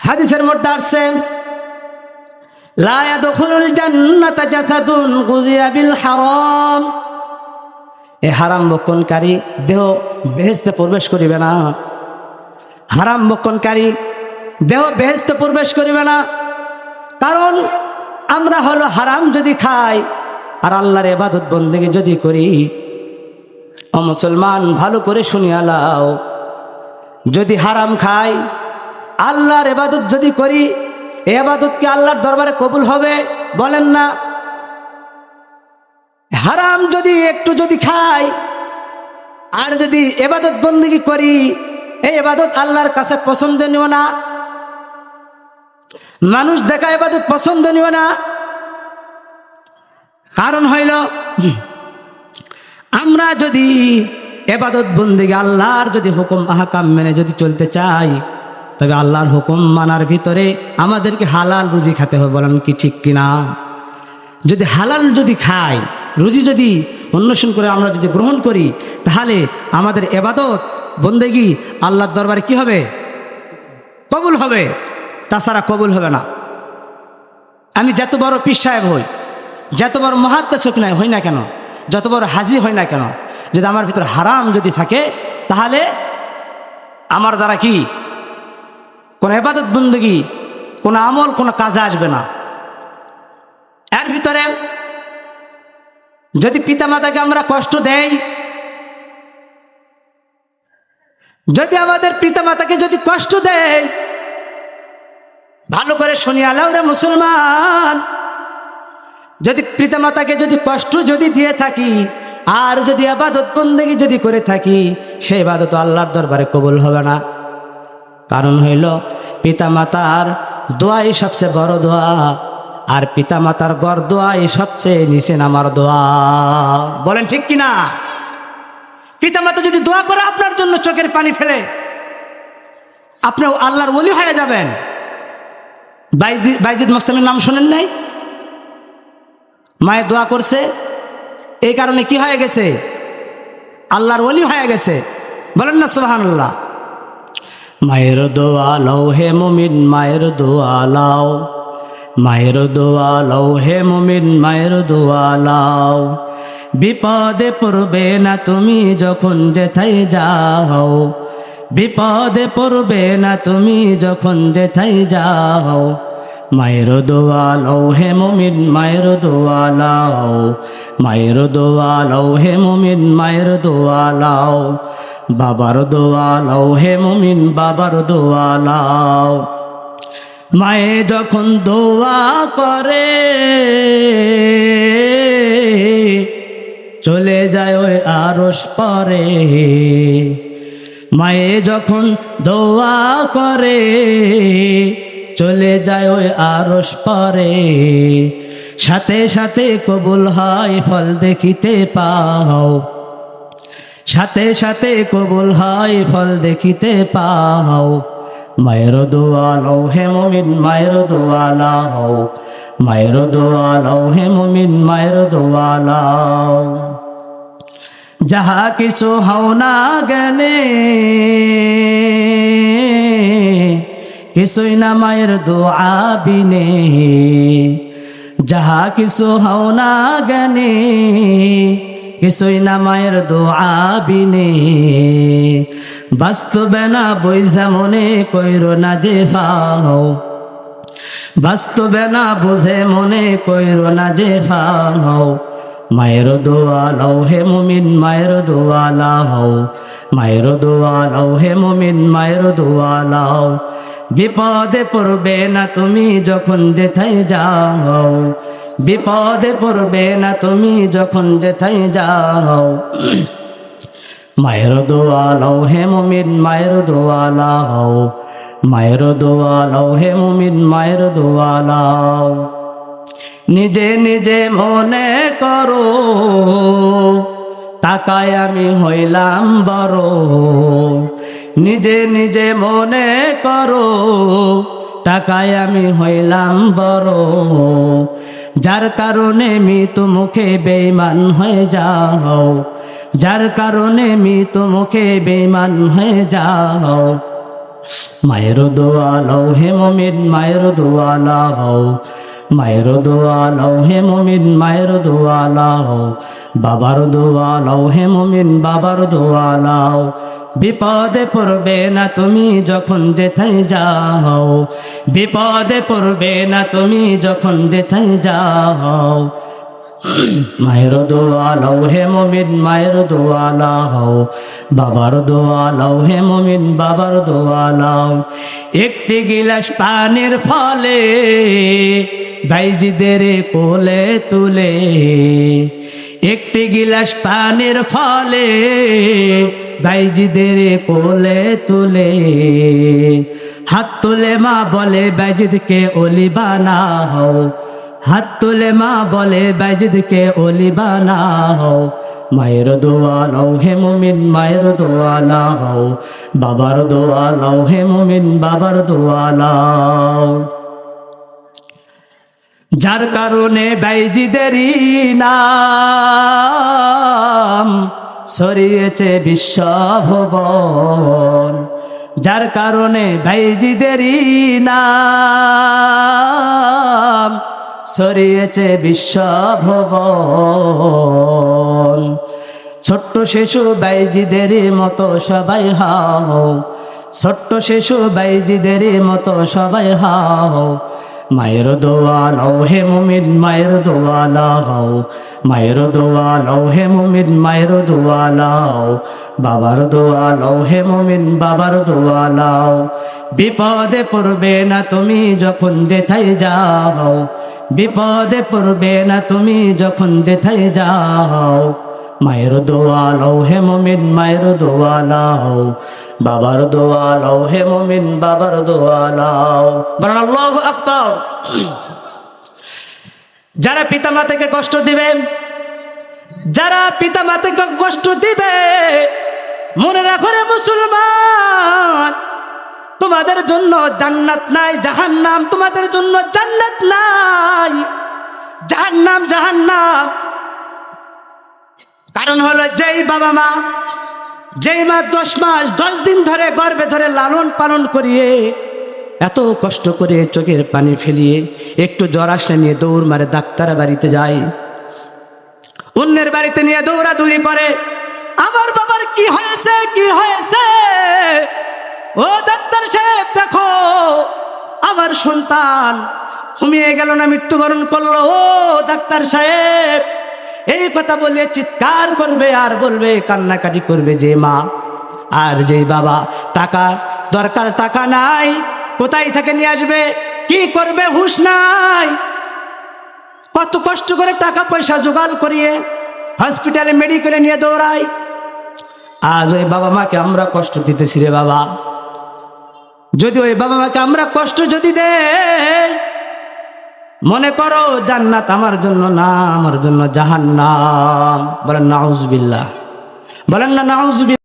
হাদিসের মধ্যে আসছে লা ইয়াদখুলুল জান্নাতা জাসাদুন গুযিয়া বিল হারাম। এই হারাম ভক্ষণকারী দেহ বেহেশতে প্রবেশ করিবে না। হারাম ভক্ষণকারী দেহ বেহেশতে প্রবেশ করিবে না। কারণ আমরা হলো হারাম যদি খাই আর আল্লাহর ইবাদত বন্দেগী যদি করি, ও মুসলমান ভালো করে শুনিয়া লাও, যদি হারাম খাই আল্লাহর ইবাদত যদি করি, এই ইবাদত কি আল্লাহর দরবারে কবুল হবে? বলেন না। হারাম যদি একটু যদি খাই আর যদি ইবাদত বন্দেগী করি, এই ইবাদত আল্লাহর কাছে পছন্দনীয় না। মানুষ দেখা ইবাদত পছন্দনীয় না। কারণ হইল আমরা যদি ইবাদত বন্দেগী আল্লাহর যদি হুকুম আহকাম মেনে যদি চলতে চাই, তবে আল্লাহর হুকুম মানার ভিতরে আমাদেরকে হালাল রুজি খেতে হবে। বলেন কি ঠিক কিনা? যদি হালাল যদি খাই, রুজি যদি অন্বেষণ করে আমরা যদি গ্রহণ করি, তাহলে আমাদের ইবাদত বন্দেগী আল্লাহর দরবারে কি হবে? কবুল হবে। তাছাড়া কবুল হবে না। আমি যত বড় পীর সাহেব হই, যত বড় মহাত্মাশক নাই হই না কেন, যত বড় হাজি হই না কেন, যদি আমার ভিতরে হারাম যদি থাকে, তাহলে আমার দ্বারা কি কোনো ইবাদত বন্দেগী, কোনো আমল, কোনো কাজে আসবে না। এর ভিতরে যদি পিতামাতাকে আমরা কষ্ট দেই, যদি আমাদের পিতামাতাকে যদি কষ্ট দেই, ভালো করে শুনিয়া লাও রে মুসলমান, যদি পিতামাতাকে যদি কষ্ট যদি দিয়ে থাকি আর যদি ইবাদত বন্দেগী যদি করে থাকি, সেই ইবাদত আল্লাহর দরবারে কবুল হবে না। কারণ হইল পিতামাতার দোয়াই সবচেয়ে বড় দোয়া, আর পিতামাতার গড় দোয়াই সবচেয়ে নিচে নামার দোয়া। বলেন ঠিক কিনা? পিতামাতা যদি দোয়া করে আপনার জন্য চোখের পানি ফেলে, আপনি আল্লাহর ওলি হয়ে যাবেন। বাইজিদ মুস্তামির নাম শোনেন নাই? মায়ের দোয়া করছে, এই কারণে কি হয়ে গেছে? আল্লাহর ওলি হয়ে গেছে। বলেন না সুবহানাল্লাহ। মায়ের দোয়া লও হে মুমিন, মায়ের দোয়া লও, মায়ের দোয়া লও হে মুমিন, মায়ের দোয়া লও। বিপদে পড়বে না তুমি যখন যেথায় যাও, বিপদে পড়বে না তুমি যখন যেথায় যাও। মায়ের দোয়া লও হে মুমিন, মায়ের দোয়া লও, মায়ের দোয়া লও হে মুমিন, মায়ের দোয়া লও। বাবার দোয়া লও হে মুমিন, বাবার দোয়া লও। মায়ে যখন দোয়া করে চলে যায় ওই আরশ পারে, মায়ে যখন দোয়া করে চলে যায় ওই আরশ পারে। সাথে সাথে কবুল হয় ফল দেখিতে পাও, সাথে সাথে কবুল হয় ফল দেখিতে পাও। মায়ের দোয়া লও হে মুমিন, মায়ের দোয়া লও, মায়ের দোয়া লও হে মুমিন, মায়ের দোয়া লও। যাহা কিছু হও না জ্ঞানে, কিছুই না মায়ের দোয়া বিনে। যাহা কিছু হও না জ্ঞানে, কিছুই না মায়ের দোয়া বিনে। বাস্তবে না বুঝা মনে কইরো না যে ফাও, বাস্তবে না বুঝে মনে কইরো না যে ফাও। মায়ের দোয়া লও হে মুমিন, মায়ের দোয়া লও, মায়ের দোয়া লও হে মুমিন, মায়ের দোয়া লও। বিপদে পড়বে না তুমি যখন যেথায় যাও, বিপদে পড়বে না তুমি যখন যেথায় যাও। মায়ের দোয়া লও হে মুমিন, মায়ের দোয়া লও, মায়ের দোয়া লও হে মুমিন, মায়ের দোয়া লও। নিজে নিজে মনে করো টাকায় আমি হইলাম বড়, নিজে নিজে মনে করো টাকায় আমি হইলাম বড়। যার কারণে মৃত্যু মুখে বেঈমান হয়ে যাও, যার কারণে মৃত্যু মুখে বেঈমান হয়ে যাও। মায়ের দোয়া লও হে মুমিন, মায়ের দোয়া লও, মায়ের দোয়া লও হে মুমিন, মায়ের দোয়া লও, বাবার দোয়া লও হে মুমিন, বাবার দোয়া লও। বিপদে পড়বে না তুমি যখন যেথায় যাও, বিপদে পড়বে না তুমি যখন যেথায় যাও। মায়ের দোয়া লও হে মুমিন, মায়ের দোয়া লও, বাবার দোয়া লও হে মুমিন, বাবার দোয়া লও। একটি গিলাস পানির ফলে ভাইজিদের কোলে তুলে, একটি গিলাস পানির ফলে ভাইজিদের কোলে তুলে, হাত তুলে মা বলে বাইজিদকে ওলি বানাও, হাত তুলে মা বলে বাইজিদকে ওলি বানাও। মায়ের দোয়া লও হে মুমিন, মায়ের দোয়া লও, বাবার দোয়া লও হে মুমিন, বাবার দোয়া লও। যার কারণে বাইজিদেরই নাম ছড়িয়েছে বিশ্বভুবন, যার কারণে বাইজিদেরই নাম ছড়িয়েছে বিশ্বভুবন। ছোট্ট শিশু বাইজিদের মতো সবাই হাও, ছোট্ট শিশু বাইজিদের মতো সবাই হাও। মায়ের দোয়া লও হে মুমিন, মায়ের দোয়া লও, মায়ের দোয়া লও হে মুমিন, মায়ের দোয়া লও, বাবার দোয়া লও হে মুমিন, বাবার দোয়া লও। বিপদে পড়বে না তুমি যখন যেথায় যাও, বিপদে পড়বে না তুমি যখন যেথায় যাও। মায়ের দোয়া লও হে মুমিন, মায়ের দোয়া লও, বাবার দোয়া লও হে মুমিন, বাবার দোয়া লও। বলেন আল্লাহু আকবার। যারা পিতামাতাকে কষ্ট দিবে, যারা পিতামাতাকে কষ্ট দিবে, মনে রাখো রে মুসলমান, তোমাদের জন্য জান্নাত নাই জাহান্নাম, তোমাদের জন্য জান্নাত নাই জাহান্নাম, জাহান্নাম। কারণ হলো যেই বাবা মা, যেই মা 10 মাস 10 দিন ধরে গর্ভে ধরে লালন পালন করিয়ে এত কষ্ট করে চোখের পানি ফেলিয়ে একটু জ্বর আসলে নিয়ে দৌড় মারে ডাক্তারের বাড়িতে যায়, অন্যের বাড়িতে নিয়ে দৌড়াদৌড়ি করে, আমার বাবার কি হয়েছে, কি হয়েছে, ও ডাক্তার সাহেব দেখো আমার সন্তান ঘুমিয়ে গেল না, মৃত্যুবরণ করলো, ও ডাক্তার সাহেব। এই কথা বলে চিৎকার করবে আর বলবে, কান্নাকাটি করবে যে মা আর যেই বাবা। টাকা দরকার, টাকা নাই, কোথায় থেকে নিয়ে আসবে, কি করবে হুঁশ নাই। কত কষ্ট করে টাকা পয়সা জোগাড় করিয়ে হসপিটালে মেডিকেলে নিয়ে দৌড়াই। আজ ওই বাবা মাকে আমরা কষ্ট দিতেছি রে বাবা। যদি ওই বাবা মাকে আমরা কষ্ট যদি দেই, মনে করো জান্নাত আমার জন্য না, আমার জন্য জাহান্নাম। বলেন নাউজুবিল্লাহ, বলেন না নাউজুবিল্লাহ।